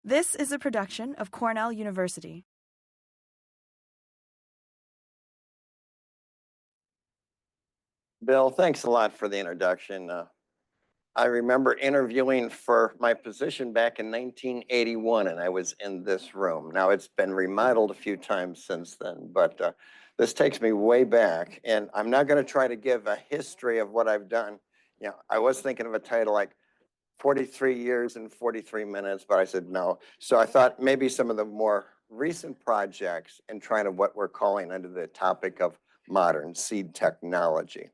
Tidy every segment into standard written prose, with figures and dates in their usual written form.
This is a production of Cornell University. Bill, thanks a lot for the introduction. I remember interviewing for my position back in 1981, and I was in this room. Now it's been remodeled a few times since then, but this takes me way back. And I'm not going to try to give a history of what I've done. I was thinking of a title like 43 years and 43 minutes, but I said no. So I thought maybe some of the more recent projects and trying to what we're calling under the topic of modern seed technology.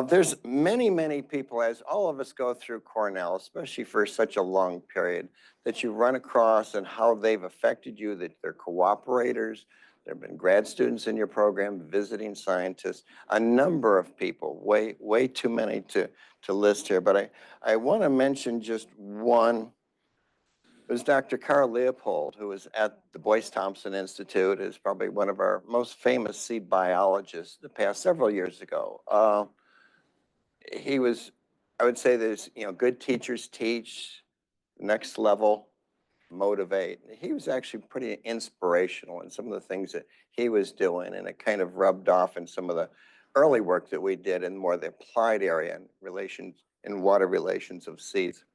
There's many people, as all of us go through Cornell, especially for such a long period, that you run across and how they've affected you, that they're cooperators. There have been grad students in your program, visiting scientists, a number of people, way too many to list here. But I want to mention just one. It was Dr. Carl Leopold, who was at the Boyce Thompson Institute, is probably one of our most famous seed biologists the past several years ago. He was, I would say there's, good teachers teach, next level, motivate. He was actually pretty inspirational in some of the things that he was doing, and it kind of rubbed off in some of the early work that we did in more the applied area and relations in water relations of seeds.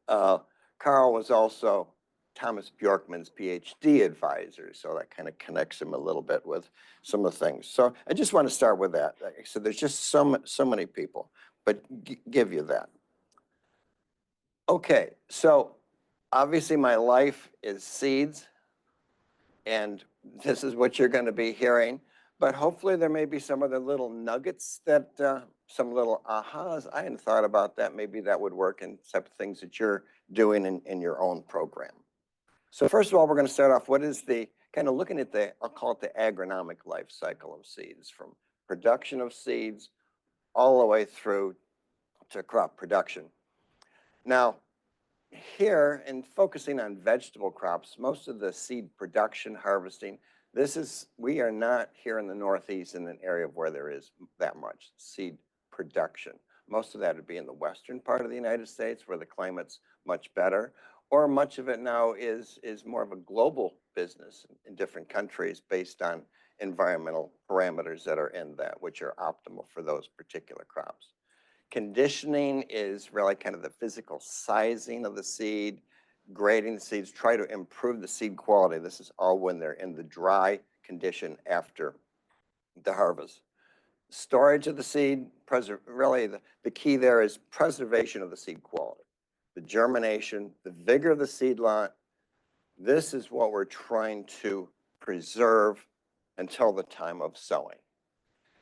Carl was also Thomas Bjorkman's PhD advisor, so that kind of connects him a little bit with some of the things. So I just want to start with that. Like I said, there's just so many people, but give you that. Okay, so obviously my life is seeds, and this is what you're going to be hearing. But hopefully there may be some other little nuggets that, some little ahas. I hadn't thought about that. Maybe that would work in type of things that you're doing in your own program. So first of all, we're going to start off, what is the, kind of looking at the, I'll call it the agronomic life cycle of seeds, from production of seeds all the way through to crop production. Now, here, in focusing on vegetable crops, most of the seed production, harvesting, we are not here in the Northeast in an area where there is that much seed production. Most of that would be in the western part of the United States where the climate's much better, or much of it now is more of a global business in different countries based on environmental parameters that are in that, which are optimal for those particular crops. Conditioning is really kind of the physical sizing of the seed, grading the seeds, try to improve the seed quality. This is all when they're in the dry condition after the harvest. Storage of the seed, really the key there is preservation of the seed quality. The germination, the vigor of the seed lot, this is what we're trying to preserve until the time of sowing.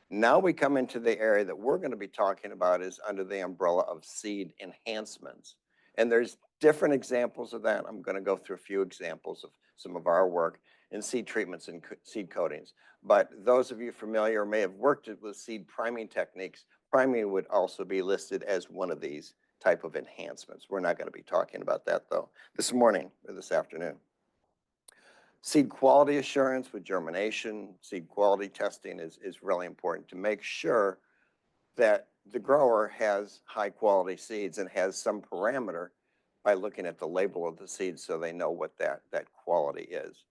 Now we come into the area that we're going to be talking about is under the umbrella of seed enhancements. And there's different examples of that. I'm going to go through a few examples of some of our work in seed treatments and seed coatings. But those of you familiar or may have worked with seed priming techniques, priming would also be listed as one of these type of enhancements. We're not going to be talking about that though this morning or this afternoon. Seed quality assurance with germination, seed quality testing is really important to make sure that the grower has high quality seeds and has some parameter by looking at the label of the seeds so they know what that quality is.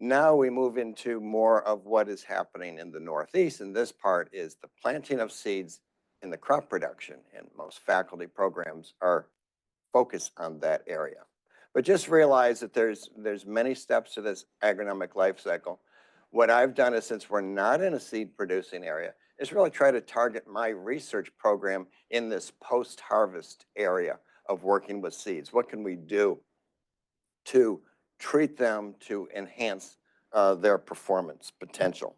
Now we move into more of what is happening in the Northeast, and this part is the planting of seeds in the crop production, and most faculty programs are focused on that area. But just realize that there's many steps to this agronomic life cycle. What I've done is, since we're not in a seed producing area, is really try to target my research program in this post-harvest area of working with seeds. What can we do to treat them to enhance their performance potential?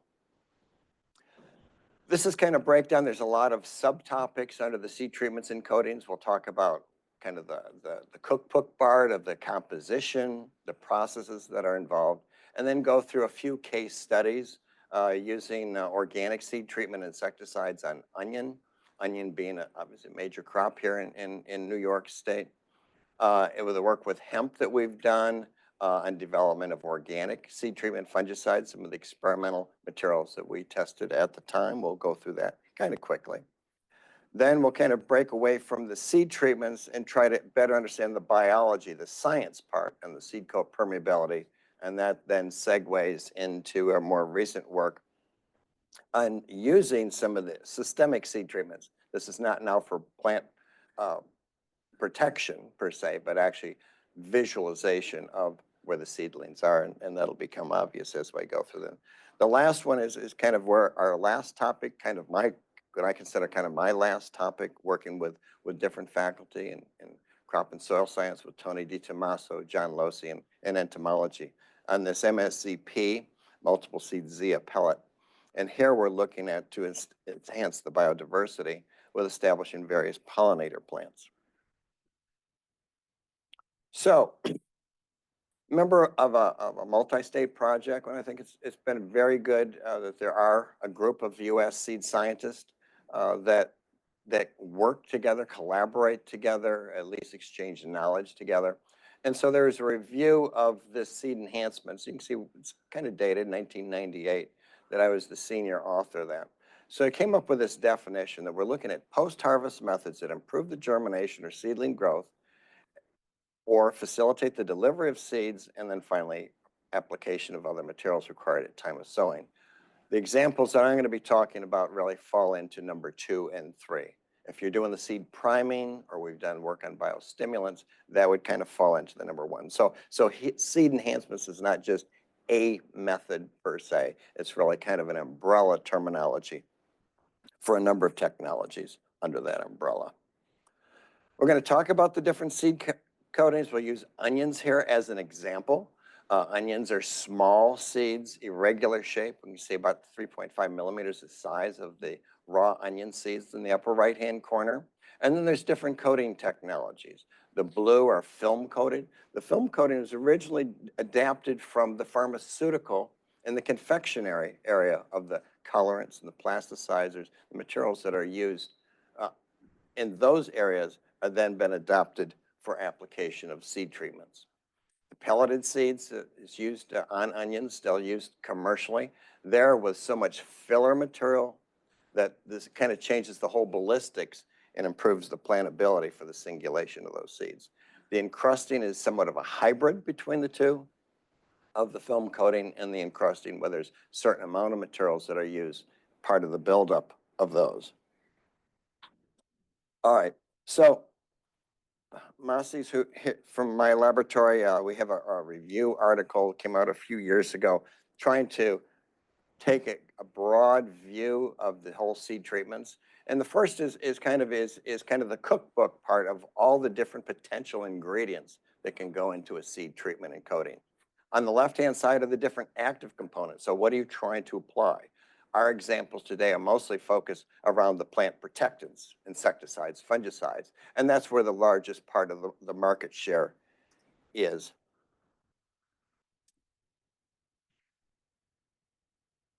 This is kind of breakdown. There's a lot of subtopics under the seed treatments and coatings. We'll talk about kind of the cookbook part of the composition, the processes that are involved, and then go through a few case studies using organic seed treatment insecticides on onion being obviously a major crop here in New York State. It was the work with hemp that we've done on development of organic seed treatment fungicides, some of the experimental materials that we tested at the time. We'll go through that kind of quickly. Then we'll kind of break away from the seed treatments and try to better understand the biology, the science part, and the seed coat permeability. And that then segues into our more recent work on using some of the systemic seed treatments. This is not now for plant protection per se, but actually visualization of where the seedlings are, and that'll become obvious as we go through them. The last one is kind of where our last topic, kind of what I consider kind of my last topic, working with different faculty in crop and soil science with Tony DiTommaso, John Losi, and entomology on this MSCP, multiple seed Zea pellet. And here we're looking at to enhance the biodiversity with establishing various pollinator plants. So, member of a multi-state project, and I think it's been very good that there are a group of U.S. seed scientists that work together, collaborate together, at least exchange knowledge together. And so there's a review of this seed enhancements. You can see it's kind of dated 1998 that I was the senior author of that. So I came up with this definition that we're looking at post-harvest methods that improve the germination or seedling growth or facilitate the delivery of seeds, and then finally application of other materials required at time of sowing. The examples that I'm going to be talking about really fall into number 2 and 3. If you're doing the seed priming, or we've done work on biostimulants, that would kind of fall into the number 1. So seed enhancements is not just a method per se. It's really kind of an umbrella terminology for a number of technologies under that umbrella. We're going to talk about the different seed coatings. We'll use onions here as an example. Onions are small seeds, irregular shape. We can see about 3.5 millimeters the size of the raw onion seeds in the upper right-hand corner. And then there's different coating technologies. The blue are film coated. The film coating was originally adapted from the pharmaceutical and the confectionery area of the colorants and the plasticizers, the materials that are used in those areas are then been adopted for application of seed treatments. The pelleted seeds is used on onions, still used commercially. There was so much filler material that this kind of changes the whole ballistics and improves the plantability for the singulation of those seeds. The encrusting is somewhat of a hybrid between the two of the film coating and the encrusting, where there's a certain amount of materials that are used, part of the buildup of those. All right, so Massey's from my laboratory, we have a review article, came out a few years ago, trying to take a broad view of the whole seed treatments. And the first is kind of the cookbook part of all the different potential ingredients that can go into a seed treatment and coating. On the left-hand side are the different active components. So what are you trying to apply? Our examples today are mostly focused around the plant protectants, insecticides, fungicides, and that's where the largest part of the market share is.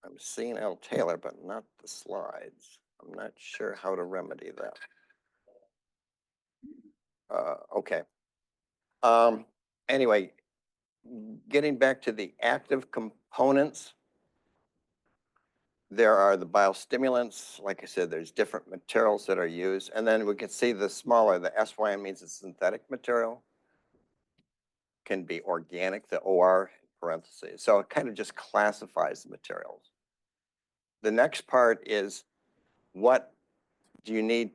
I'm seeing L. Taylor, but not the slides. I'm not sure how to remedy that. Okay. Anyway, getting back to the active components, there are the biostimulants. Like I said, there's different materials that are used. And then we can see the smaller, the SYM means it's synthetic material. Can be organic, the OR in parentheses. So it kind of just classifies the materials. The next part is, what do you need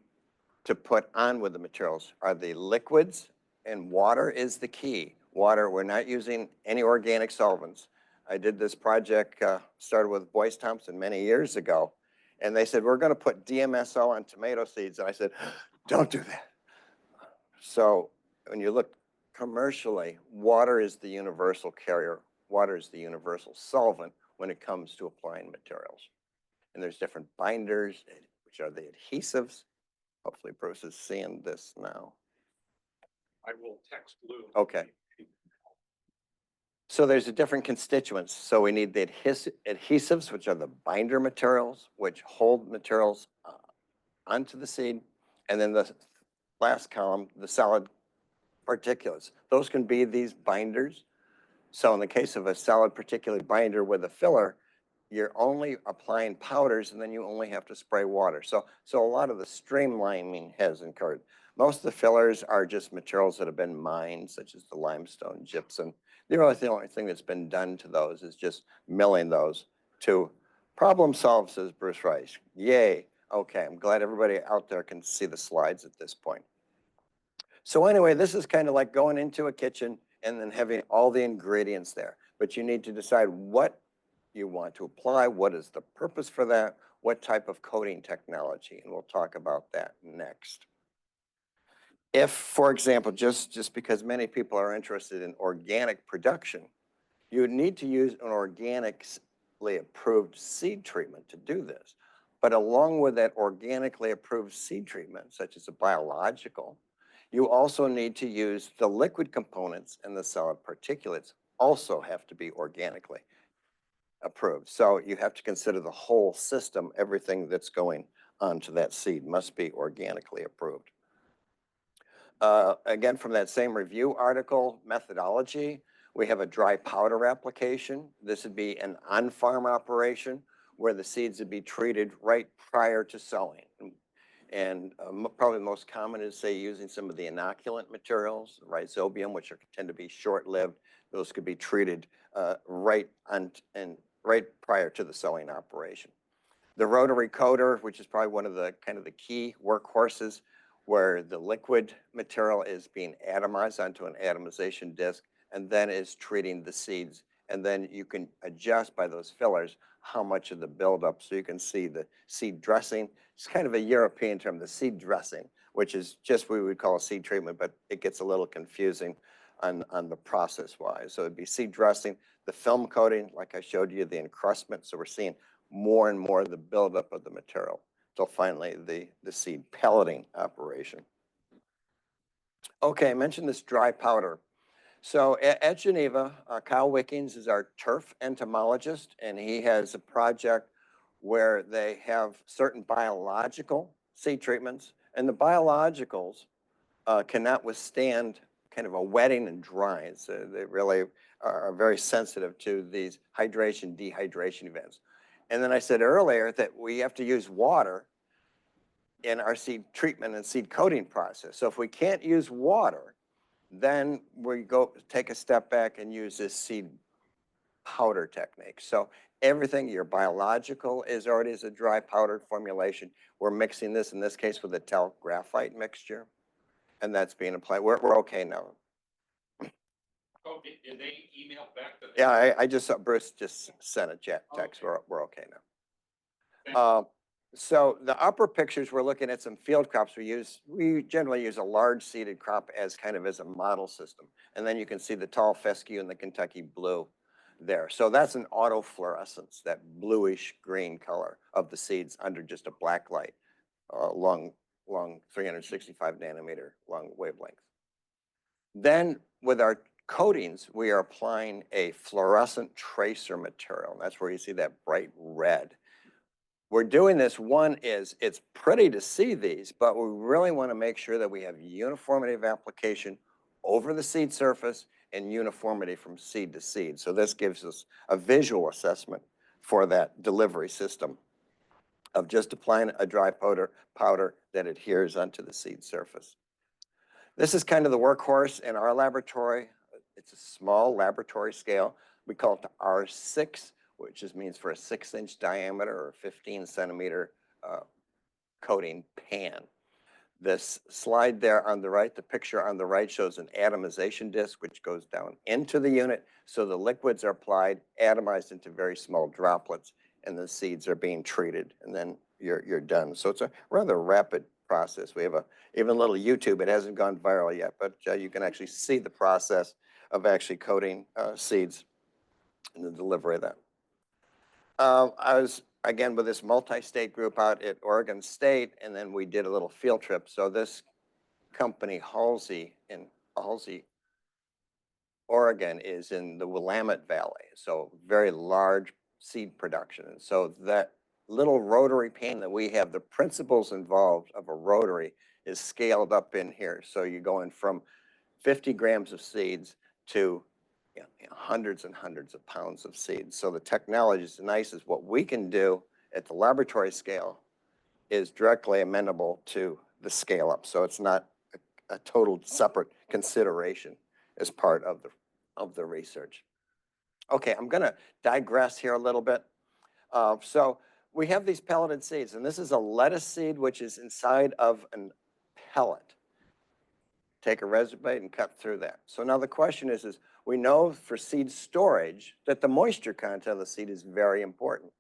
to put on with the materials? Are they liquids? And water is the key. Water, we're not using any organic solvents. I did this project, started with Boyce Thompson many years ago, and they said, we're going to put DMSO on tomato seeds. And I said, don't do that. So when you look commercially, water is the universal carrier. Water is the universal solvent when it comes to applying materials. And there's different binders, which are the adhesives. Hopefully Bruce is seeing this now. I will text Lou. Okay. So there's a different constituents. So we need the adhesives, which are the binder materials, which hold materials onto the seed. And then the last column, the solid particulates. Those can be these binders. So in the case of a solid particulate binder with a filler, you're only applying powders and then you only have to spray water. So a lot of the streamlining has occurred. Most of the fillers are just materials that have been mined, such as the limestone, gypsum. The only thing that's been done to those is just milling those to problem solve, says Bruce Rice. Yay. Okay, I'm glad everybody out there can see the slides at this point. So anyway, this is kind of like going into a kitchen and then having all the ingredients there. But you need to decide what you want to apply, what is the purpose for that, what type of coating technology, and we'll talk about that next. If, for example, just because many people are interested in organic production, you would need to use an organically approved seed treatment to do this. But along with that organically approved seed treatment, such as a biological, you also need to use the liquid components and the solid particulates also have to be organically approved. So you have to consider the whole system, everything that's going onto that seed must be organically approved. Again, from that same review article, methodology, we have a dry powder application. This would be an on-farm operation where the seeds would be treated right prior to sowing. And probably the most common is, say, using some of the inoculant materials, rhizobium, which tend to be short-lived. Those could be treated right prior to the sowing operation. The rotary coater, which is probably one of the kind of the key workhorses, where the liquid material is being atomized onto an atomization disc and then is treating the seeds. And then you can adjust by those fillers how much of the buildup. So you can see the seed dressing. It's kind of a European term, the seed dressing, which is just what we would call a seed treatment, but it gets a little confusing on the process wise. So it'd be seed dressing, the film coating, like I showed you, the encrustment. So we're seeing more and more of the buildup of the material till finally the seed pelleting operation. Okay, I mentioned this dry powder. So at Geneva, Kyle Wickings is our turf entomologist, and he has a project where they have certain biological seed treatments, and the biologicals cannot withstand kind of a wetting and drying. So they really are very sensitive to these hydration, dehydration events. And then I said earlier that we have to use water in our seed treatment and seed coating process. So if we can't use water, then we go take a step back and use this seed powder technique. So everything, your biological is already as a dry powder formulation. We're mixing this, in this case, with a talc graphite mixture, and that's being applied. We're okay now. Oh, did they email back? Yeah, I just saw Bruce just sent a chat text. Okay. We're okay now. So the upper pictures, we're looking at some field crops. We generally use a large seeded crop as kind of as a model system. And then you can see the tall fescue and the Kentucky blue there. So that's an autofluorescence, that bluish green color of the seeds under just a black light, long 365 nanometer long wavelength. Then with our coatings, we are applying a fluorescent tracer material. And that's where you see that bright red. We're doing this, one is, it's pretty to see these, but we really want to make sure that we have uniformity of application over the seed surface and uniformity from seed to seed. So this gives us a visual assessment for that delivery system of just applying a dry powder that adheres onto the seed surface. This is kind of the workhorse in our laboratory. It's a small laboratory scale. We call it the R6, which means for a 6-inch diameter or 15 centimeter coating pan. This slide there on the right, the picture on the right shows an atomization disc, which goes down into the unit. So the liquids are applied, atomized into very small droplets, and the seeds are being treated, and then you're done. So it's a rather rapid process. We have even a little YouTube. It hasn't gone viral yet, but you can actually see the process of actually coating seeds and the delivery of that. I was, again, with this multi-state group out at Oregon State, and then we did a little field trip. So this company, Halsey, in Halsey, Oregon, is in the Willamette Valley, so very large seed production. And so that little rotary pan that we have, the principles involved of a rotary is scaled up in here. So you're going from 50 grams of seeds to hundreds and hundreds of pounds of seeds. So the technology is nice is what we can do at the laboratory scale is directly amenable to the scale up. So it's not a total separate consideration as part of the research. Okay, I'm going to digress here a little bit. So we have these pelleted seeds, and this is a lettuce seed which is inside of a pellet. Take a razor blade and cut through that. So now the question is we know for seed storage that the moisture content of the seed is very important.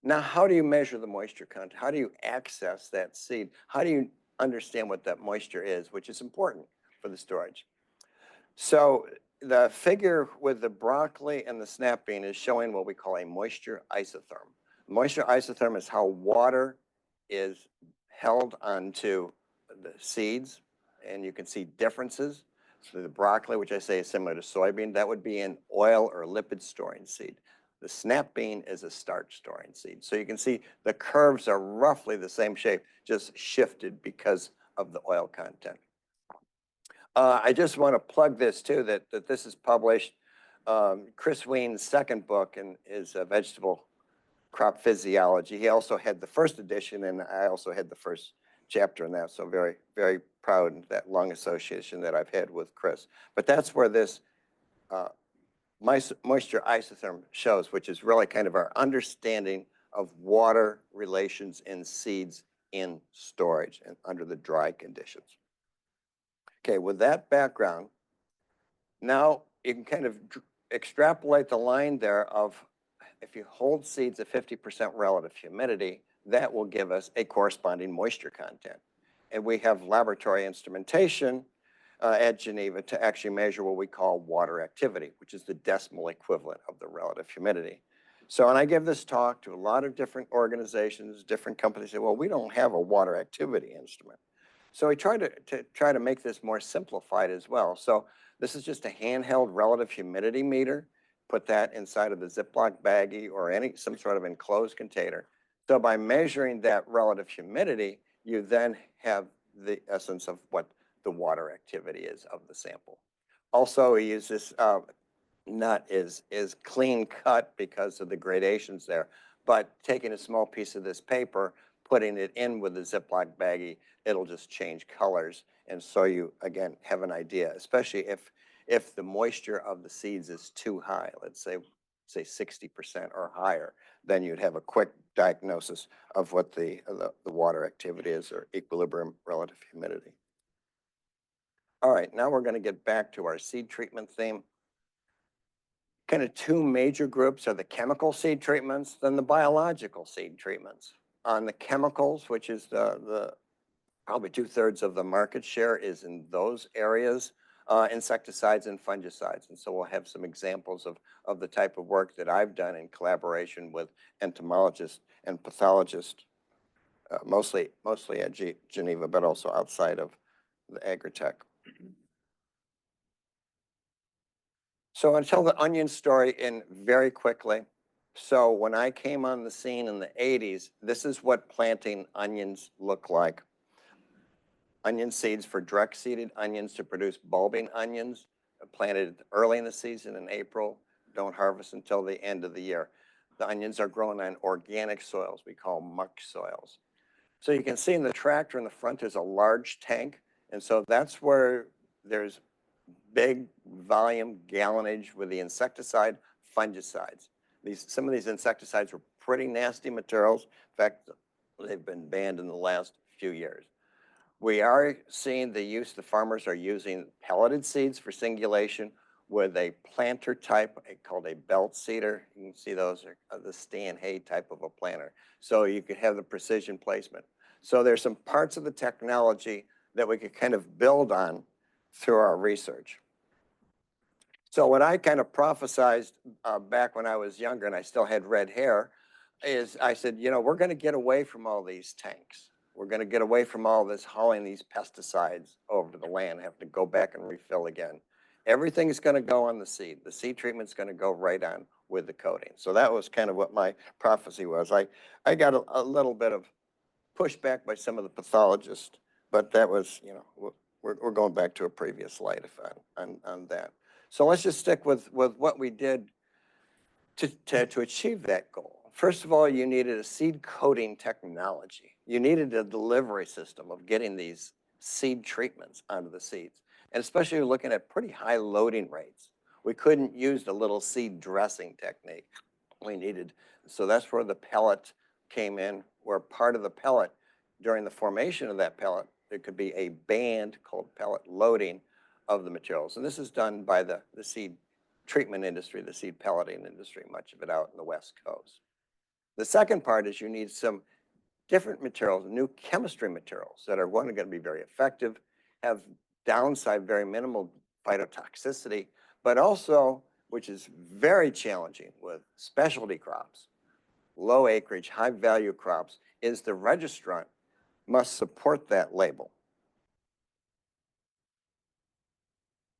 Now, how do you measure the moisture content? How do you access that seed? How do you understand what that moisture is, which is important for the storage? So the figure with the broccoli and the snap bean is showing what we call a moisture isotherm. Moisture isotherm is how water is held onto the seeds, and you can see differences. So the broccoli, which I say is similar to soybean, that would be an oil or lipid storing seed. The snap bean is a starch storing seed. So you can see the curves are roughly the same shape, just shifted because of the oil content. I just want to plug this too, that this is published. Chris Ween's second book is Vegetable Crop Physiology. He also had the first edition, and I also had the first chapter in that. So very, very proud of that long association that I've had with Chris. But that's where this moisture isotherm shows, which is really kind of our understanding of water relations in seeds in storage and under the dry conditions. Okay, with that background, now you can kind of extrapolate the line there of if you hold seeds at 50% relative humidity, that will give us a corresponding moisture content. And we have laboratory instrumentation at Geneva to actually measure what we call water activity, which is the decimal equivalent of the relative humidity. So, and I give this talk to a lot of different organizations, different companies say, well, we don't have a water activity instrument. So we try to make this more simplified as well. So this is just a handheld relative humidity meter. Put that inside of the Ziploc baggie or some sort of enclosed container. So by measuring that relative humidity, you then have the essence of what the water activity is of the sample. Also, we use this nut is clean cut because of the gradations there, but taking a small piece of this paper, putting it in with the Ziploc baggie, it'll just change colors. And so you, again, have an idea, especially if the moisture of the seeds is too high, let's say 60% or higher, then you'd have a quick diagnosis of what the water activity is or equilibrium relative humidity. All right, now we're going to get back to our seed treatment theme. Kind of two major groups are the chemical seed treatments, then the biological seed treatments. On the chemicals, which is the probably 2/3 of the market share is in those areas, insecticides and fungicides. And so we'll have some examples of the type of work that I've done in collaboration with entomologists and pathologists, mostly at Geneva, but also outside of the AgriTech. So I'll tell the onion story in very quickly. So when I came on the scene in the 80s, this is what planting onions look like. Onion seeds for direct seeded onions to produce bulbing onions, planted early in the season in April, don't harvest until the end of the year. The onions are grown on organic soils we call muck soils. So you can see in the tractor in the front there's a large tank, and so that's where there's big volume gallonage with the insecticide, fungicides. Some of these insecticides were pretty nasty materials. In fact, they've been banned in the last few years. We are seeing the farmers are using pelleted seeds for singulation with a planter type called a belt seeder. You can see those are the Stan Hay type of a planter. So you could have the precision placement. So there's some parts of the technology that we could kind of build on through our research. So what I kind of prophesized back when I was younger and I still had red hair is I said, you know, we're going to get away from all these tanks. We're going to get away from all this hauling these pesticides over to the land, have to go back and refill again. Everything is going to go on the seed. The seed treatment is going to go right on with the coating. So that was kind of what my prophecy was. I got a little bit of pushback by some of the pathologists, but that was, you know, we're going back to a previous slide on that. So let's just stick with what we did to achieve that goal. First of all, you needed a seed coating technology. You needed a delivery system of getting these seed treatments onto the seeds. And especially looking at pretty high loading rates. We couldn't use the little seed dressing technique we needed. So that's where the pellet came in, where part of the pellet, during the formation of that pellet, there could be a band called pellet loading of the materials. And this is done by the seed treatment industry, the seed pelleting industry, much of it out in the West Coast. The second part is you need some different materials, new chemistry materials that are going to be very effective, have downside, very minimal phytotoxicity, but also, which is very challenging with specialty crops, low acreage, high value crops, is the registrant must support that label.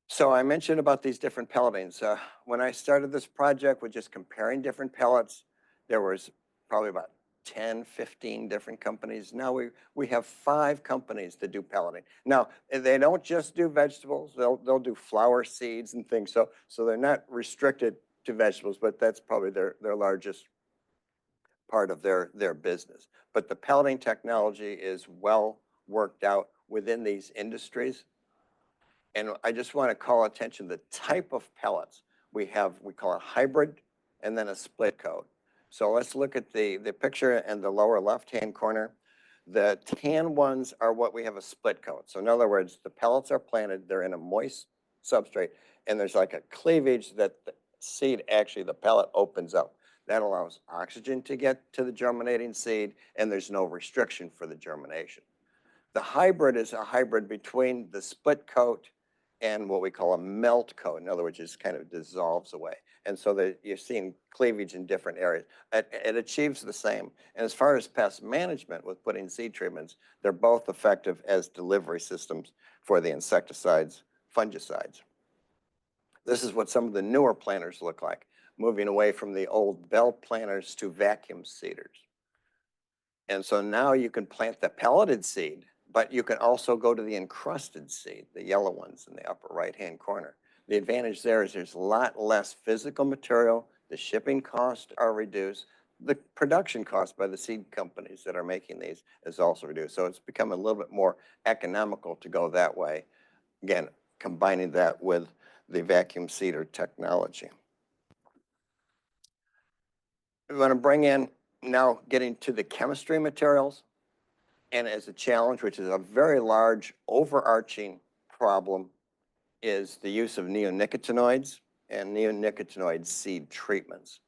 So I mentioned about these different pelletings. When I started this project with just comparing different pellets, there was probably about 10, 15 different companies. Now we have 5 companies that do pelleting. Now, they don't just do vegetables, they'll do flower seeds and things. So they're not restricted to vegetables, but that's probably their largest part of their business. But the pelleting technology is well worked out within these industries. And I just want to call attention to the type of pellets we have. We call it hybrid and then a split coat. So let's look at the picture in the lower left-hand corner. The tan ones are what we have a split coat. So in other words, the pellets are planted, they're in a moist substrate, and there's like a cleavage that the seed, actually the pellet opens up. That allows oxygen to get to the germinating seed, and there's no restriction for the germination. The hybrid is a hybrid between the split coat and what we call a melt coat. In other words, it just kind of dissolves away. And so that you're seeing cleavage in different areas. It achieves the same. And as far as pest management with putting seed treatments, they're both effective as delivery systems for the insecticides, fungicides. This is what some of the newer planters look like, moving away from the old belt planters to vacuum seeders. And so now you can plant the pelleted seed, but you can also go to the encrusted seed, the yellow ones in the upper right-hand corner. The advantage there is there's a lot less physical material, the shipping costs are reduced, the production cost by the seed companies that are making these is also reduced. So it's become a little bit more economical to go that way. Again, combining that with the vacuum seeder technology. We want to bring in now getting to the chemistry materials. And as a challenge, which is a very large overarching problem, is the use of neonicotinoids and neonicotinoid seed treatments.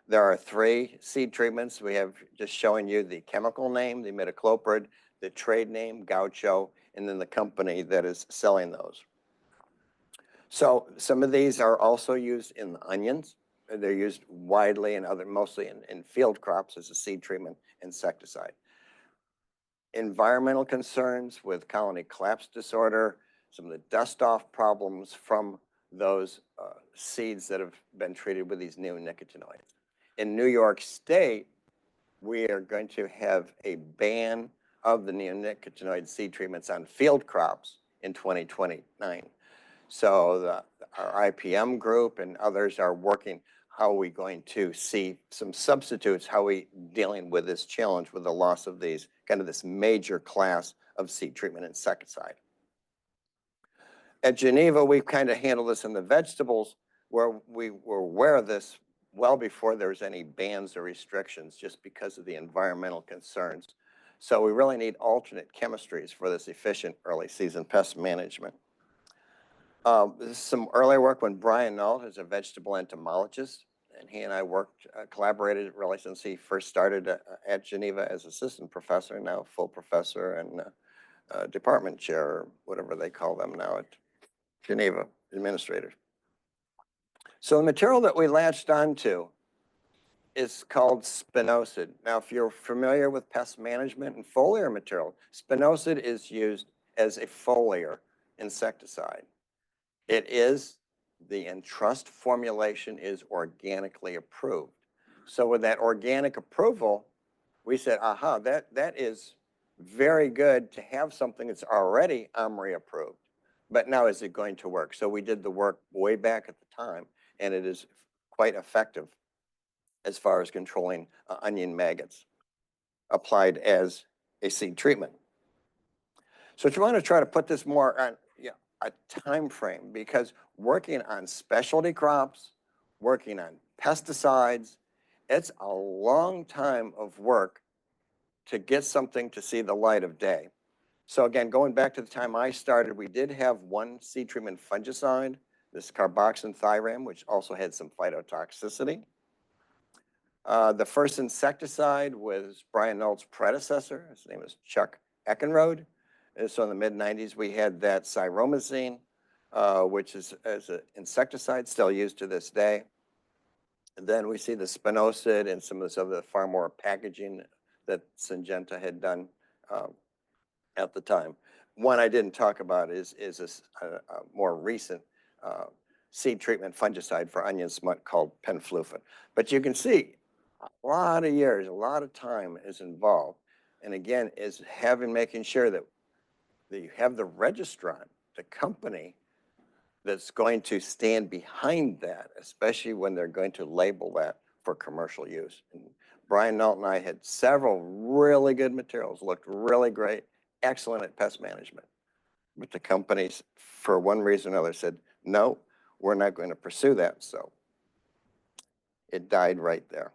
There are 3 seed treatments. We have just showing you the chemical name, the imidacloprid, the trade name, Gaucho, and then the company that is selling those. So some of these are also used in the onions. They're used widely in mostly in field crops as a seed treatment insecticide. Environmental concerns with colony collapse disorder, some of the dust off problems from those seeds that have been treated with these neonicotinoids. In New York State, we are going to have a ban of the neonicotinoid seed treatments on field crops in 2029. So our IPM group and others are working, how are we going to see some substitutes, how are we dealing with this challenge with the loss of these, kind of this major class of seed treatment insecticide. At Geneva, we've kind of handled this in the vegetables where we were aware of this well before there was any bans or restrictions just because of the environmental concerns. So we really need alternate chemistries for this efficient early season pest management. This is some earlier work when Brian Nault is a vegetable entomologist, and he and I worked, collaborated really since he first started at Geneva as assistant professor, now full professor and department chair, or whatever they call them now at Geneva, administrators. So the material that we latched onto is called spinosad. Now, if you're familiar with pest management and foliar material, spinosad is used as a foliar insecticide. It is, the entrust formulation is organically approved. So with that organic approval, we said, aha, that is very good to have something that's already OMRI approved. but now is it going to work? So we did the work way back at the time, and it is quite effective as far as controlling onion maggots applied as a seed treatment. So if you want to try to put this more on a time frame, because working on specialty crops, working on pesticides, it's a long time of work to get something to see the light of day. So again, going back to the time I started, we did have one seed treatment fungicide, this carboxythiram, which also had some phytotoxicity. The first insecticide was Brian Knoll's predecessor. His name was Chuck Eckenrode. And so in the mid-90s, we had that cyromazine, which is as an insecticide still used to this day. And then we see the spinosad and some of this other far more packaging that Syngenta had done at the time. One I didn't talk about is a more recent seed treatment fungicide for onion smut called penflufen. But you can see a lot of years, a lot of time is involved. And again, is making sure that you have the registrant, the company that's going to stand behind that, especially when they're going to label that for commercial use. And Brian Knowlt and I had several really good materials, looked really great, excellent at pest management. But the companies, for one reason or another, said, no, we're not going to pursue that. So it died right there.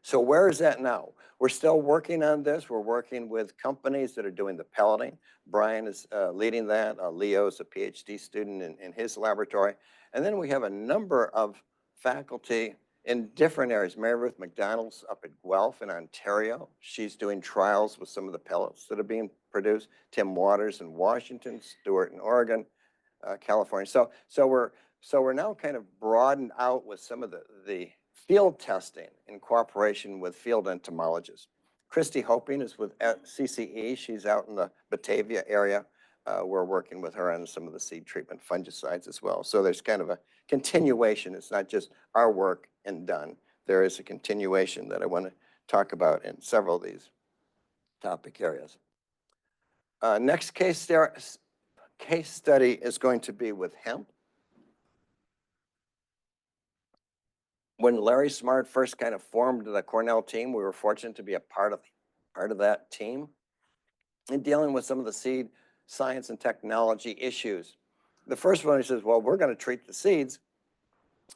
So where is that now? We're still working on this. We're working with companies that are doing the pelleting. Brian is leading that. Leo is a PhD student in his laboratory. And then we have a number of faculty in different areas. Mary Ruth McDonald's up at Guelph in Ontario. She's doing trials with some of the pellets that are being produced. Tim Waters in Washington, Stewart in Oregon, California. So we're now kind of broadened out with some of the field testing in cooperation with field entomologists. Christy Hoping is with CCE. She's out in the Batavia area. We're working with her on some of the seed treatment fungicides as well. So there's kind of a continuation. It's not just our work and done. There is a continuation that I want to talk about in several of these topic areas. Next case study is going to be with hemp. When Larry Smart first kind of formed the Cornell team, we were fortunate to be a part of that team in dealing with some of the seed science and technology issues. The first one, he says, well, we're going to treat the seeds,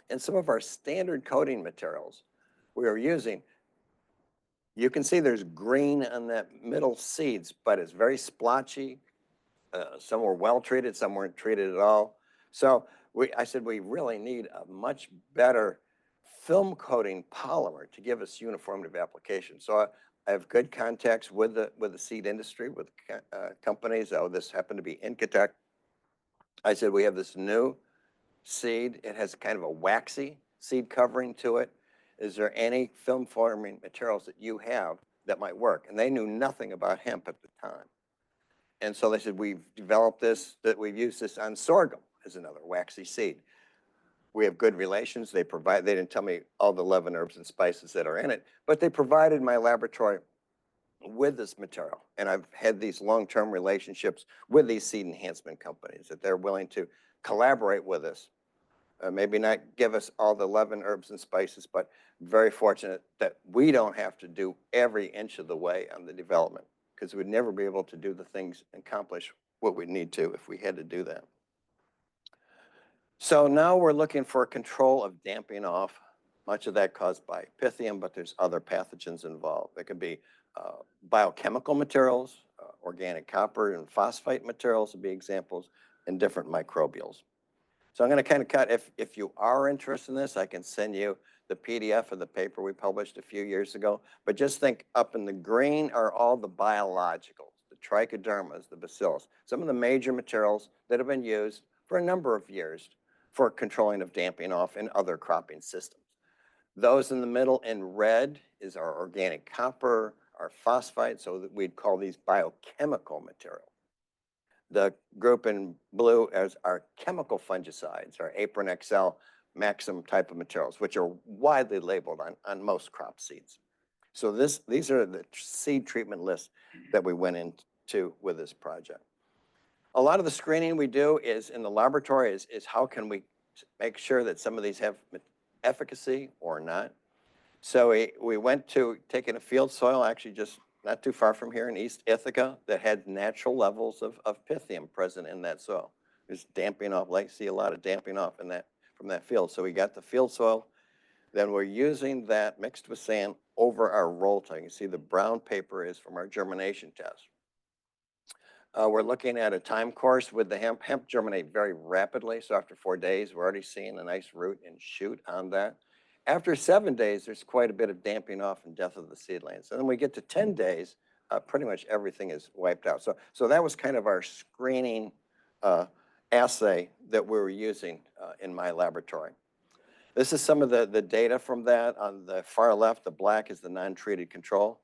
and some of our standard coating materials we are using, you can see there's green on that middle seeds, but it's very splotchy. Some were well treated, some weren't treated at all. So I said, we really need a much better film coating polymer to give us uniformity of application. So I have good contacts with the seed industry, with companies. Oh, this happened to be AgriTech. I said, we have this new seed. It has kind of a waxy seed covering to it. Is there any film forming materials that you have that might work? And they knew nothing about hemp at the time. And so they said, we've developed this, that we've used this on sorghum as another waxy seed. We have good relations. They didn't tell me all the 11 herbs and spices that are in it, but they provided my laboratory with this material. And I've had these long-term relationships with these seed enhancement companies that they're willing to collaborate with us. Maybe not give us all the 11 herbs and spices, but very fortunate that we don't have to do every inch of the way on the development, because we'd never be able to do the things and accomplish what we need to if we had to do that. So now we're looking for control of damping off, much of that caused by Pythium, but there's other pathogens involved. There could be biochemical materials, organic copper and phosphate materials would be examples, and different microbials. So I'm going to kind of cut, if you are interested in this, I can send you the PDF of the paper we published a few years ago. But just think, up in the green are all the biologicals, the trichodermas, the bacillus, some of the major materials that have been used for a number of years for controlling of damping off in other cropping systems. Those in the middle in red is our organic copper, our phosphite, so that we'd call these biochemical materials. The group in blue is our chemical fungicides, our Apron XL Maxim type of materials, which are widely labeled on most crop seeds. So these are the seed treatment lists that we went into with this project. A lot of the screening we do is in the laboratory is how can we make sure that some of these have efficacy or not. So we went to taking a field soil, actually just not too far from here in East Ithaca, that had natural levels of pythium present in that soil. There's damping off, like see a lot of damping off in that from that field. So we got the field soil, then we're using that mixed with sand over our roll tile. You can see the brown paper is from our germination test. We're looking at a time course with the hemp. Hemp germinate very rapidly. So after 4 days, we're already seeing a nice root and shoot on that. After 7 days, there's quite a bit of damping off and death of the seedlings. And then we get to 10 days, pretty much everything is wiped out. So that was kind of our screening assay that we were using in my laboratory. This is some of the data from that. On the far left, the black is the non-treated control.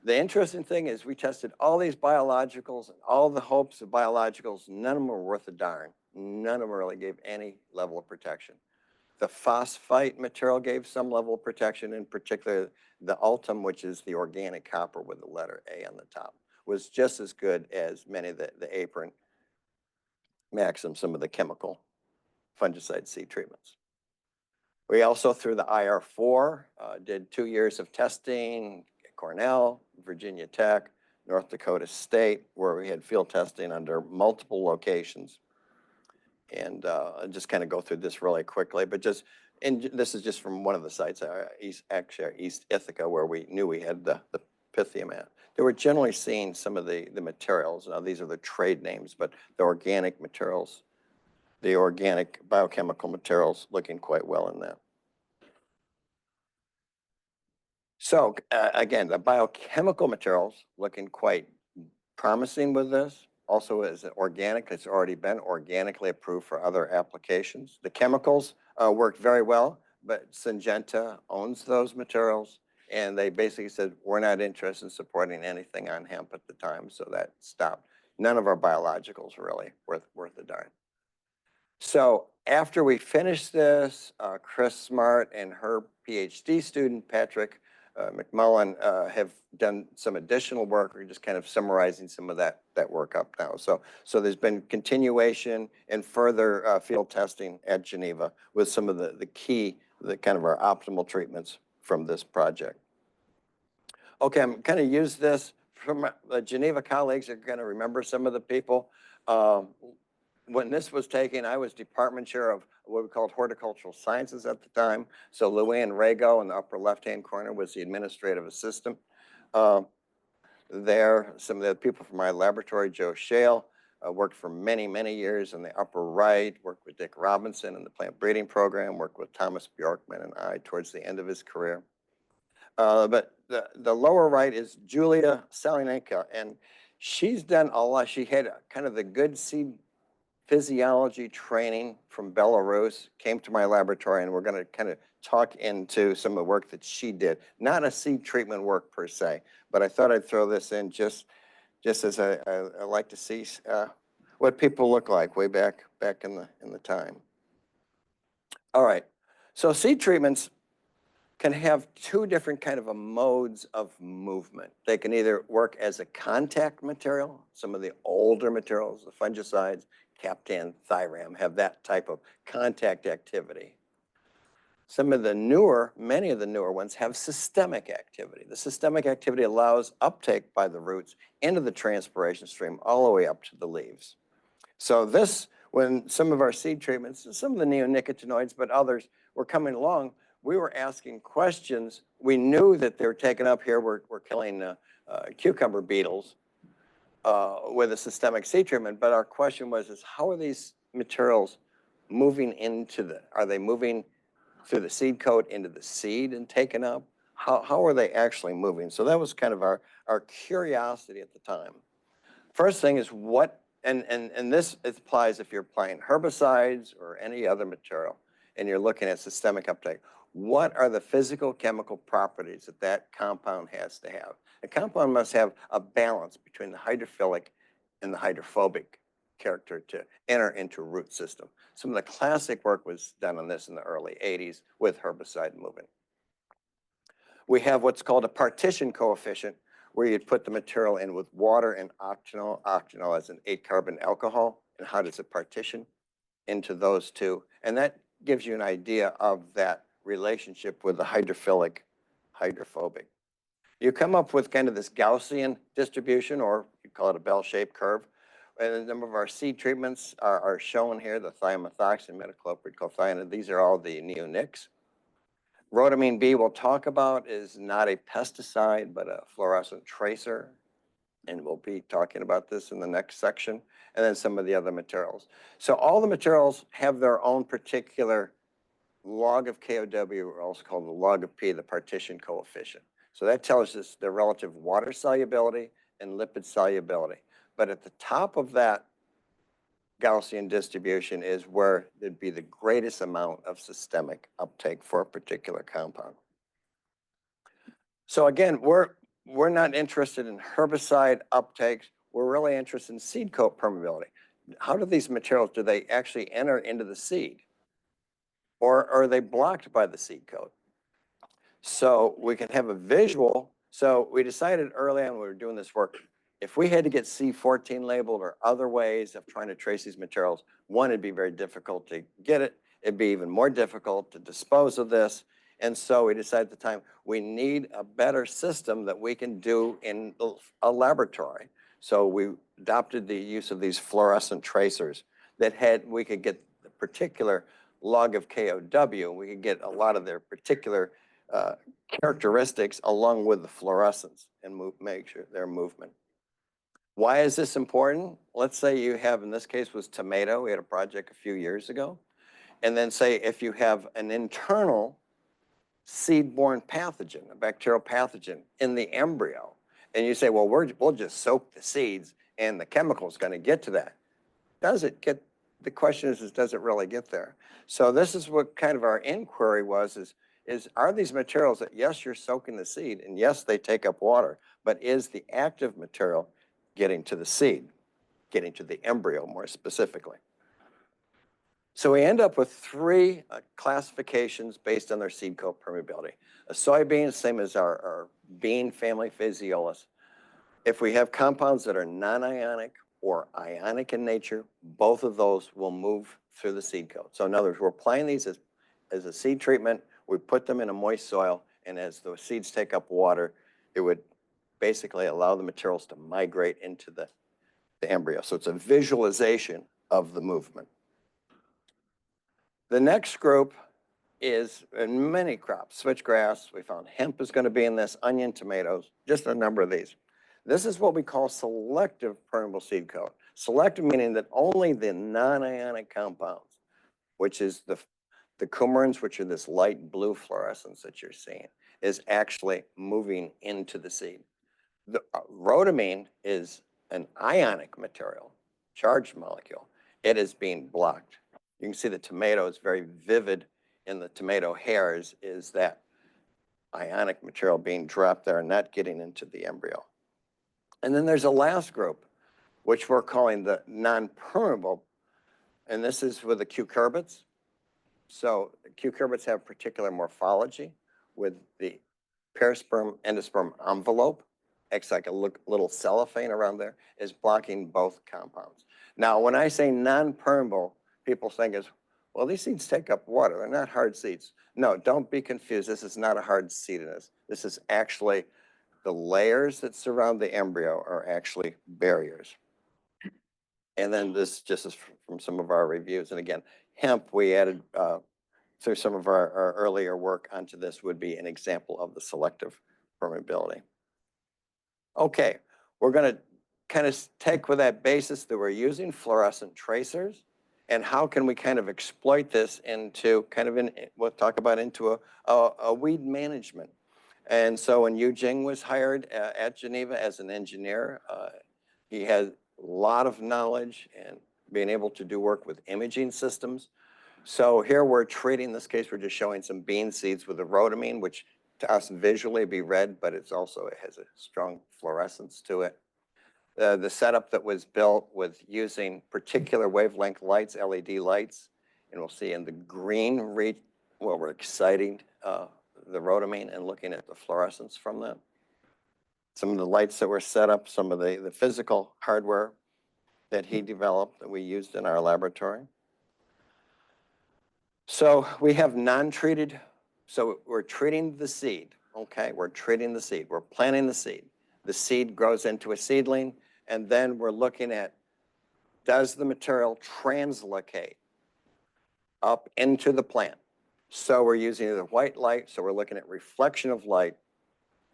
The interesting thing is we tested all these biologicals and all the hopes of biologicals, none of them were worth a darn. None of them really gave any level of protection. The phosphite material gave some level of protection, in particular the Ultim, which is the organic copper with the letter A on the top, was just as good as many of the Apron, Maxim, some of the chemical fungicide seed treatments. We also, through the IR4, did 2 years of testing at Cornell, Virginia Tech, North Dakota State, where we had field testing under multiple locations. And I'll just kind of go through this really quickly, but this is just from one of the sites, East Ithaca, where we knew we had the pythium at. They were generally seeing some of the materials. Now, these are the trade names, but the organic materials, the organic biochemical materials looking quite well in that. So again, the biochemical materials looking quite promising with this. Also as an organic, it's already been organically approved for other applications. The chemicals worked very well, but Syngenta owns those materials, and they basically said, we're not interested in supporting anything on hemp at the time, so that stopped. None of our biologicals really worth a darn. So after we finished this, Chris Smart and her PhD student, Patrick McMullen, have done some additional work. We're just kind of summarizing some of that work up now. So there's been continuation and further field testing at Geneva with some of the key, kind of our optimal treatments from this project. Okay, I'm kind of use this from the Geneva colleagues are going to remember some of the people. When this was taken, I was department chair of what we called horticultural sciences at the time. So Luann Rago in the upper left-hand corner was the administrative assistant. There, some of the people from my laboratory, Joe Shale, worked for many, many years in the upper right, worked with Dick Robinson in the plant breeding program, worked with Thomas Bjorkman and I towards the end of his career. But the lower right is Julia Salinenko, and she's done a lot. She had kind of the good seed physiology training from Belarus, came to my laboratory, and we're going to kind of talk into some of the work that she did. Not a seed treatment work per se, but I thought I'd throw this in just as I like to see what people look like way back in the time. All right, so seed treatments can have two different kind of modes of movement. They can either work as a contact material, some of the older materials, the fungicides, Captan, Thyram, have that type of contact activity. Some of the newer, many of the newer ones have systemic activity. The systemic activity allows uptake by the roots into the transpiration stream all the way up to the leaves. So this, when some of our seed treatments, some of the neonicotinoids, but others were coming along, we were asking questions. We knew that they were taken up here. We're killing cucumber beetles with a systemic seed treatment. But our question was, how are these materials moving are they moving through the seed coat into the seed and taken up? How are they actually moving? So that was kind of our curiosity at the time. First thing is and this applies if you're applying herbicides or any other material and you're looking at systemic uptake. What are the physical chemical properties that compound has to have? A compound must have a balance between the hydrophilic and the hydrophobic character to enter into a root system. Some of the classic work was done on this in the early 80s with herbicide movement. We have what's called a partition coefficient, where you'd put the material in with water and octanol as an 8-carbon alcohol, and how does it partition into those two. And that gives you an idea of that relationship with the hydrophilic, hydrophobic. You come up with kind of this Gaussian distribution, or you call it a bell-shaped curve. And a number of our seed treatments are shown here, the thiamethoxam, metocloprid, clothianide. These are all the neonics. Rhodamine B we'll talk about is not a pesticide, but a fluorescent tracer. And we'll be talking about this in the next section. And then some of the other materials. So all the materials have their own particular log of KOW, or also called the log of P, the partition coefficient. So that tells us the relative water solubility and lipid solubility. But at the top of that Gaussian distribution is where there'd be the greatest amount of systemic uptake for a particular compound. So again, we're not interested in herbicide uptakes. We're really interested in seed coat permeability. How do these materials, do they actually enter into the seed? Or are they blocked by the seed coat? So we can have a visual. So we decided early on when we were doing this work, if we had to get C14 labeled or other ways of trying to trace these materials, one, it'd be very difficult to get it. It'd be even more difficult to dispose of this. And so we decided at the time, we need a better system that we can do in a laboratory. So we adopted the use of these fluorescent tracers that we could get the particular log of KOW, we could get a lot of their particular characteristics along with the fluorescence and make sure their movement. Why is this important? Let's say you have, in this case was tomato, we had a project a few years ago, and then say if you have an internal seed-borne pathogen, a bacterial pathogen in the embryo, and you say, well, we'll just soak the seeds and the chemical is going to get to that. Does it get, the question is does it really get there? So this is what kind of our inquiry was, is are these materials that, yes, you're soaking the seed, and yes, they take up water, but is the active material getting to the seed, getting to the embryo more specifically? So we end up with three classifications based on their seed coat permeability. A soybean, same as our bean family, Phaseolus. If we have compounds that are non-ionic or ionic in nature, both of those will move through the seed coat. So in other words, we're applying these as a seed treatment. We put them in a moist soil, and as the seeds take up water, it would basically allow the materials to migrate into the embryo. So it's a visualization of the movement. The next group is in many crops, switchgrass. We found hemp is going to be in this, onion, tomatoes, just a number of these. This is what we call selective permeable seed coat. Selective meaning that only the non-ionic compounds, which is the coumarins, which are this light blue fluorescence that you're seeing, is actually moving into the seed. The rhodamine is an ionic material, charged molecule. It is being blocked. You can see the tomato is very vivid in the tomato hairs, is that ionic material being dropped there and not getting into the embryo. And then there's a last group, which we're calling the non-permeable, and this is with the cucurbits. So cucurbits have particular morphology with the perisperm endosperm envelope, acts like a little cellophane around there, is blocking both compounds. Now, when I say non-permeable, people think is, well, these seeds take up water. They're not hard seeds. No, don't be confused. This is not a hard seediness. This is actually the layers that surround the embryo are actually barriers. And then this just is from some of our reviews. And again, hemp, we added through some of our earlier work onto this would be an example of the selective permeability. Okay, we're going to kind of take with that basis that we're using fluorescent tracers, and how can we kind of exploit this into kind of, we'll talk about into a weed management. And so when Yu Jing was hired at Geneva as an engineer, he had a lot of knowledge and being able to do work with imaging systems. So here we're treating, in this case, we're just showing some bean seeds with a rhodamine, which to us visually be red, but it's also, it has a strong fluorescence to it. The setup that was built with using particular wavelength lights, LED lights, and we'll see in the green where we're exciting the rhodamine and looking at the fluorescence from that. some of the lights that were set up, some of the physical hardware that he developed that we used in our laboratory. So we have non-treated, so we're treating the seed, okay? We're treating the seed, we're planting the seed. The seed grows into a seedling, and then we're looking at, does the material translocate up into the plant? So we're using the white light, so we're looking at reflection of light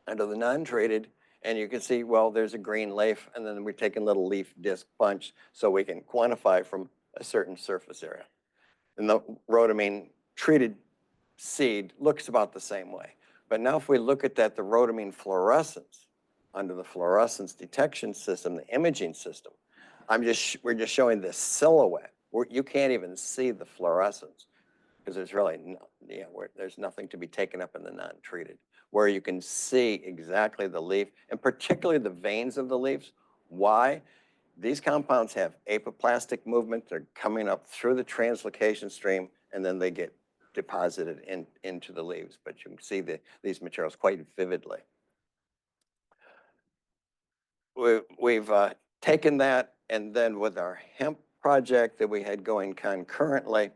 under the non-treated, and you can see, well, there's a green leaf, and then we're taking little leaf disc punch so we can quantify from a certain surface area. And the rhodamine treated seed looks about the same way. But now if we look at that, the rhodamine fluorescence under the fluorescence detection system, the imaging system, we're just showing this silhouette. You can't even see the fluorescence because there's really there's nothing to be taken up in the non-treated, where you can see exactly the leaf and particularly the veins of the leaves. Why? These compounds have apoplastic movement. They're coming up through the translocation stream, and then they get deposited into the leaves. But you can see these materials quite vividly. We've taken that, and then with our hemp project that we had going concurrently,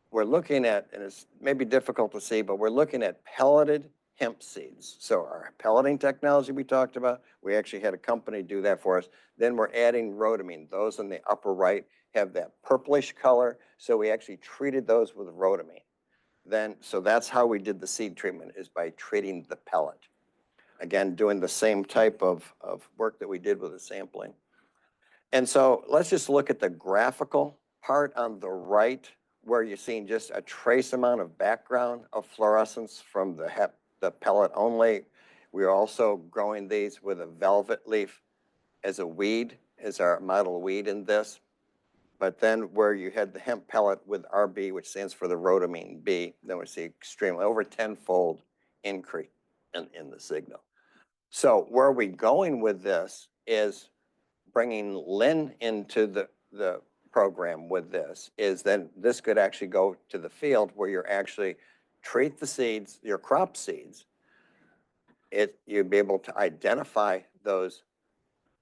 we're looking at, and it's maybe difficult to see, but we're looking at pelleted hemp seeds. So our pelleting technology we talked about, we actually had a company do that for us. Then we're adding rhodamine. Those in the upper right have that purplish color, so we actually treated those with rhodamine. So that's how we did the seed treatment, is by treating the pellet. Again, doing the same type of work that we did with the sampling. And so let's just look at the graphical part on the right, where you're seeing just a trace amount of background of fluorescence from the pellet only. We're also growing these with a velvet leaf as a weed, as our model weed in this. But then where you had the hemp pellet with RB, which stands for the rhodamine B, then we see extremely over 10-fold increase in the signal. So where are we going with this is bringing Lynn into the program with this, is then this could actually go to the field where you're actually treat the seeds, your crop seeds. You'd be able to identify those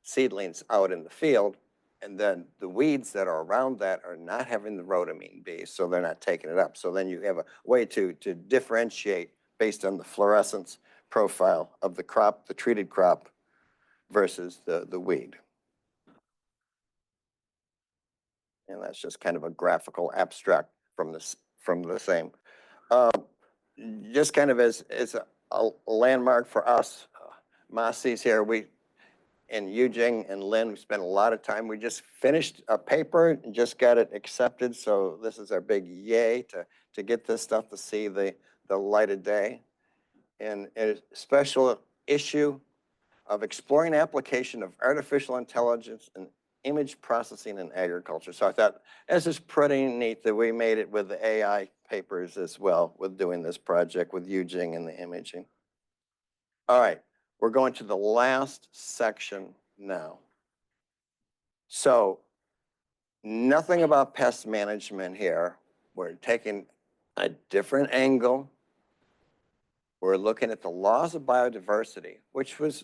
seedlings out in the field, and then the weeds that are around that are not having the rhodamine B, so they're not taking it up. So then you have a way to differentiate based on the fluorescence profile of the crop, the treated crop, versus the weed. And that's just kind of a graphical abstract from the same. Just kind of as a landmark for us, Massey's here. And Yujing and Lynn, we spent a lot of time. We just finished a paper and just got it accepted. So this is our big yay to get this stuff to see the light of day. And a special issue of exploring application of artificial intelligence and image processing in agriculture. So I thought this is pretty neat that we made it with the AI papers as well with doing this project with Yujing and the imaging. All right, we're going to the last section now. So nothing about pest management here. We're taking a different angle. We're looking at the loss of biodiversity, which was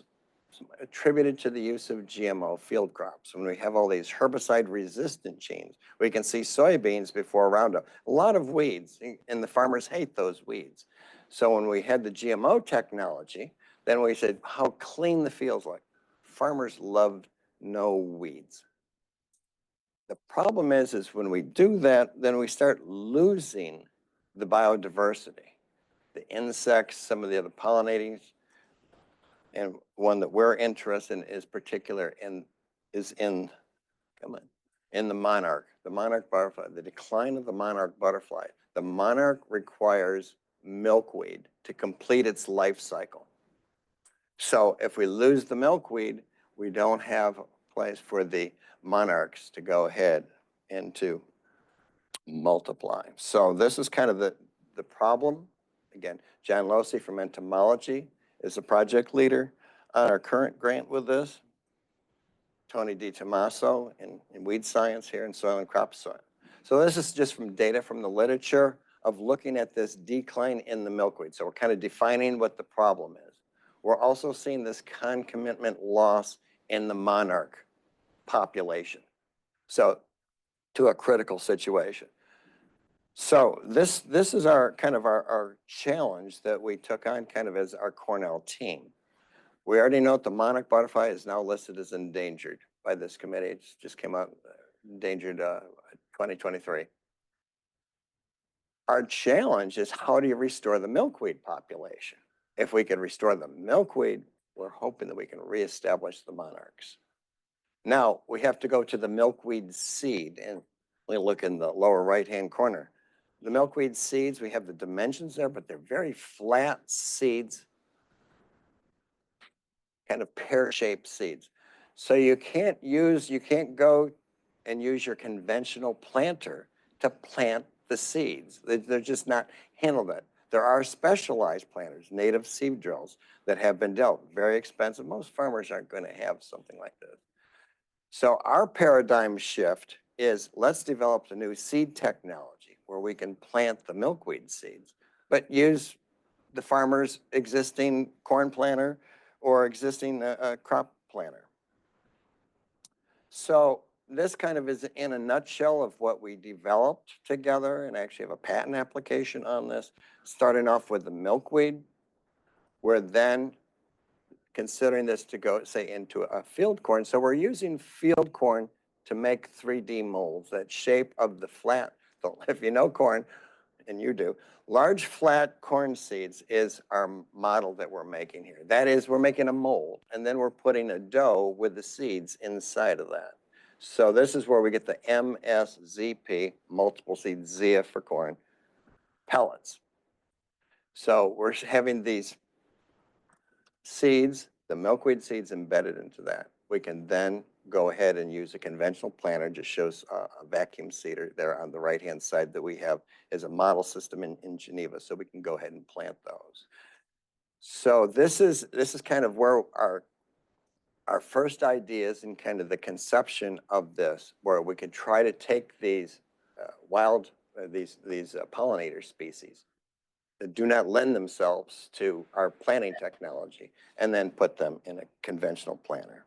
attributed to the use of GMO field crops. When we have all these herbicide-resistant genes, we can see soybeans before Roundup. A lot of weeds, and the farmers hate those weeds. So when we had the GMO technology, then we said how clean the fields look. Farmers loved no weeds. The problem is when we do that, then we start losing the biodiversity. The insects, some of the other pollinating, and one that we're interested in is particular in the monarch butterfly, the decline of the monarch butterfly. The monarch requires milkweed to complete its life cycle. So if we lose the milkweed, we don't have a place for the monarchs to go ahead and to multiply. So this is kind of the problem. Again, John Losey from entomology is the project leader on our current grant with this. Tony DiTomaso in weed science here in soil and crop science. So this is just from data from the literature of looking at this decline in the milkweed. So we're kind of defining what the problem is. we're also seeing this concomitant loss in the monarch population. So to a critical situation. So this is our kind of our challenge that we took on kind of as our Cornell team. We already know that the monarch butterfly is now listed as endangered by this committee. It just came out endangered 2023. Our challenge is how do you restore the milkweed population? If we can restore the milkweed, we're hoping that we can reestablish the monarchs. Now we have to go to the milkweed seed, and we look in the lower right-hand corner. The milkweed seeds, we have the dimensions there, but they're very flat seeds, kind of pear-shaped seeds. So you can't go and use your conventional planter to plant the seeds. They're just not handled that. There are specialized planters, native seed drills that have been dealt, very expensive. Most farmers aren't going to have something like this. So our paradigm shift is let's develop the new seed technology where we can plant the milkweed seeds, but use the farmer's existing corn planter or existing crop planter. So this kind of is in a nutshell of what we developed together, and actually have a patent application on this, starting off with the milkweed. We're then considering this to go, say, into a field corn. So we're using field corn to make 3D molds, that shape of the flat. So if you know corn, and you do, large flat corn seeds is our model that we're making here. That is, we're making a mold, and then we're putting a dough with the seeds inside of that. So this is where we get the MSZP, multiple seed Zea for corn, pellets. So we're having these seeds, the milkweed seeds embedded into that. We can then go ahead and use a conventional planter, just shows a vacuum seeder there on the right-hand side that we have as a model system in Geneva. So we can go ahead and plant those. So this is kind of where our first ideas and kind of the conception of this, where we could try to take these pollinator species that do not lend themselves to our planting technology and then put them in a conventional planter.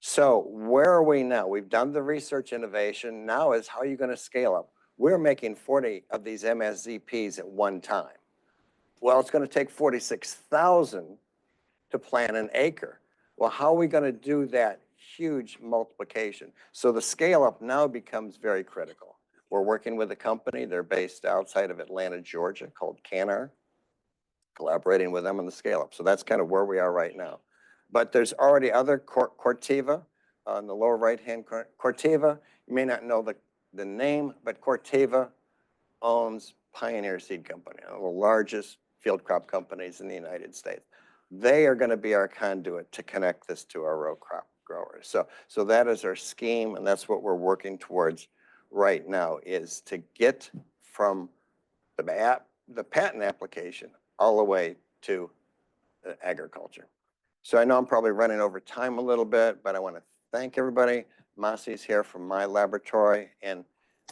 So where are we now? We've done the research innovation. Now is how are you going to scale up? We're making 40 of these MSZPs at one time. Well, it's going to take 46,000 to plant an acre. Well, how are we going to do that huge multiplication? So the scale up now becomes very critical. We're working with a company, they're based outside of Atlanta, Georgia, called Canar, collaborating with them on the scale up. So that's kind of where we are right now. But there's already other Corteva on the lower right-hand corner. Corteva, you may not know the name, but Corteva owns Pioneer Seed Company, one of the largest field crop companies in the United States. They are going to be our conduit to connect this to our row crop growers. So that is our scheme, and that's what we're working towards right now, is to get from the patent application all the way to agriculture. So I know I'm probably running over time a little bit, but I want to thank everybody. Masi's here from my laboratory, and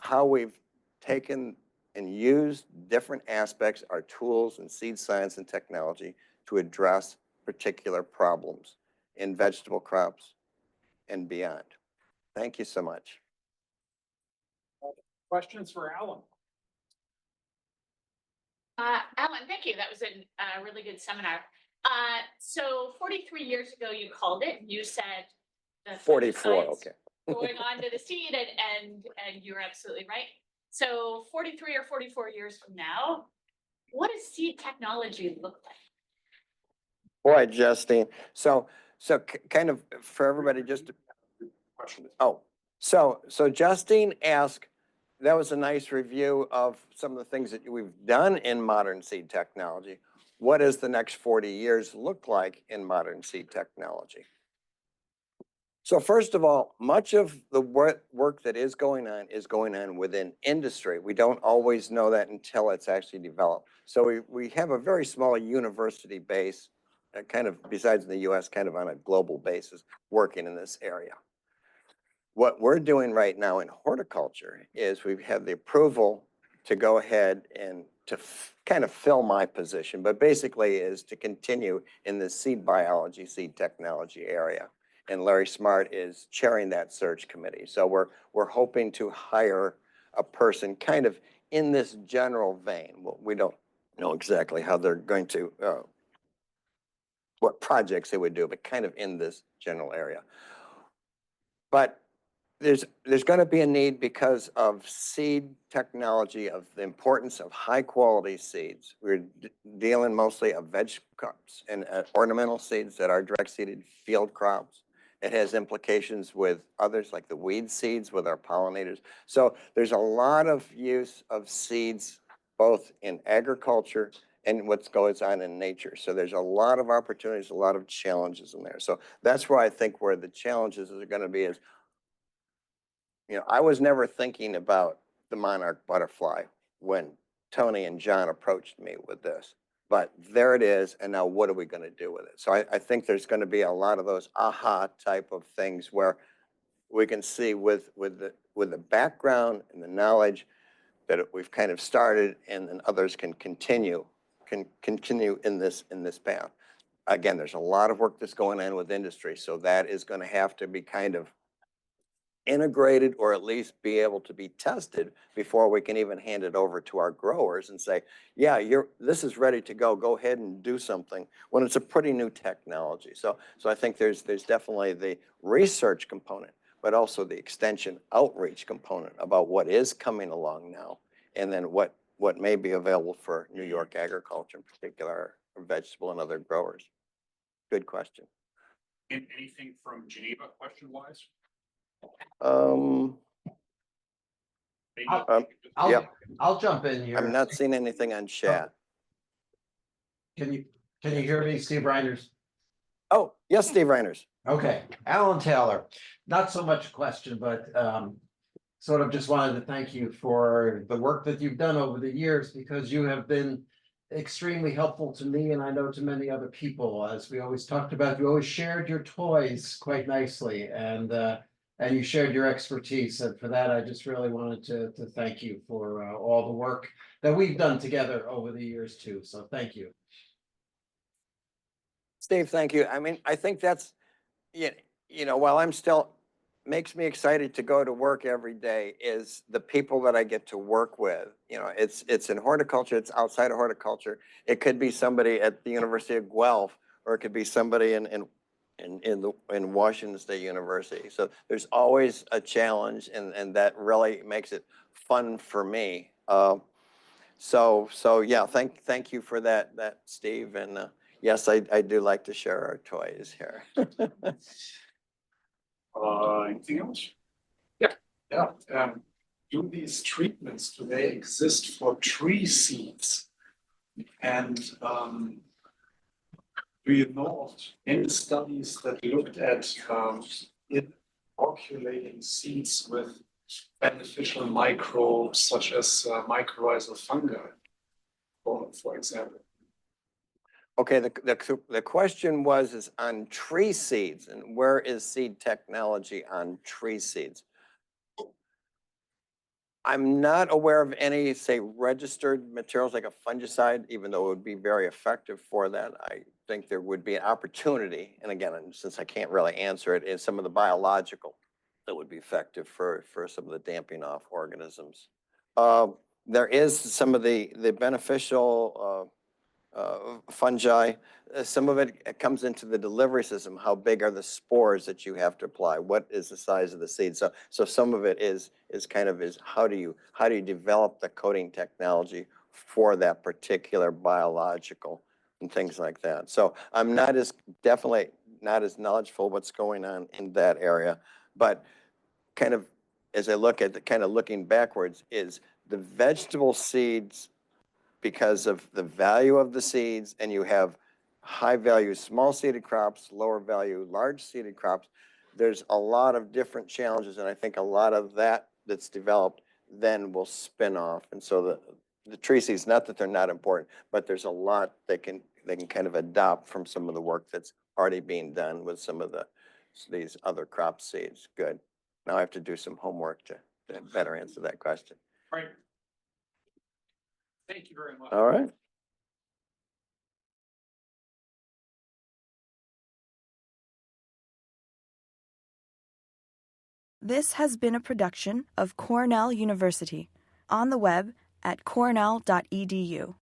how we've taken and used different aspects, our tools and seed science and technology to address particular problems in vegetable crops and beyond. Thank you so much. Questions for Alan? Alan, thank you. That was a really good seminar. So 43 years ago, you called it. You said the 44, fungicides okay. going on to the seed, and you're absolutely right. So 43 or 44 years from now, what does seed technology look like? Boy, Justine. So kind of for everybody, just to, so Justine asked, that was a nice review of some of the things that we've done in modern seed technology. What does the next 40 years look like in modern seed technology? So first of all, much of the work that is going on within industry. We don't always know that until it's actually developed. So we have a very small university base, kind of besides in the US, kind of on a global basis, working in this area. What we're doing right now in horticulture is we've had the approval to go ahead and kind of fill my position, but basically is to continue in the seed biology, seed technology area. And Larry Smart is chairing that search committee. So we're hoping to hire a person kind of in this general vein. Well, we don't know exactly how they're going to, what projects they would do, but kind of in this general area. But there's going to be a need because of seed technology, of the importance of high quality seeds. We're dealing mostly of veg crops and ornamental seeds that are direct seeded field crops. It has implications with others like the weed seeds with our pollinators. So there's a lot of use of seeds both in agriculture and what goes on in nature. So there's a lot of opportunities, a lot of challenges in there. So that's where I think where the challenges are going to be is, I was never thinking about the monarch butterfly when Tony and John approached me with this, but there it is. And now what are we going to do with it? So I think there's going to be a lot of those aha type of things where we can see with the background and the knowledge that we've kind of started, and then others can continue in this path. Again, there's a lot of work that's going on with industry, so that is going to have to be kind of integrated or at least be able to be tested before we can even hand it over to our growers and say, yeah, this is ready to go ahead and do something, when it's a pretty new technology. So I think there's definitely the research component, but also the extension outreach component about what is coming along now, and then what may be available for New York agriculture in particular, or vegetable and other growers. Good question. And anything from Geneva question wise? Yeah, I'll jump in here. I'm not seeing anything on chat. Can you hear me, Steve Reiners? Oh, yes, Steve Reiners. Okay, Alan Taylor, not so much a question, but sort of just wanted to thank you for the work that you've done over the years, because you have been extremely helpful to me, and I know to many other people. As we always talked about, you always shared your toys quite nicely, and you shared your expertise. And for that, I just really wanted to thank you for all the work that we've done together over the years too. So thank you. Steve, thank you. I mean, I think that's, while I'm still, makes me excited to go to work every day is the people that I get to work with. It's in horticulture, it's outside of horticulture. It could be somebody at the University of Guelph, or it could be somebody in Washington State University. So there's always a challenge, and that really makes it fun for me. So yeah, thank you for that, Steve. And yes, I do like to share our toys here. Anything else? Yeah, do these treatments, do they exist for tree seeds? And do you know of any studies that looked at inoculating seeds with beneficial microbes such as mycorrhizal fungi, for example? Okay, the question is on tree seeds, and where is seed technology on tree seeds? I'm not aware of any, say, registered materials like a fungicide, even though it would be very effective for that. I think there would be an opportunity, and again, since I can't really answer it, is some of the biological that would be effective for some of the damping off organisms. There is some of the beneficial fungi. Some of it comes into the delivery system. How big are the spores that you have to apply? What is the size of the seed? So some of it is how do you develop the coating technology for that particular biological and things like that. So I'm definitely not as knowledgeable what's going on in that area, but kind of as I look at looking backwards, is the vegetable seeds, because of the value of the seeds, and you have high value small seeded crops, lower value large seeded crops. There's a lot of different challenges, and I think a lot of that's developed then will spin off. And so the tree seeds, not that they're not important, but there's a lot they can kind of adopt from some of the work that's already being done with some of these other crop seeds. Good. Now I have to do some homework to better answer that question. Right. Thank you very much. All right. This has been a production of Cornell University, on the web at cornell.edu.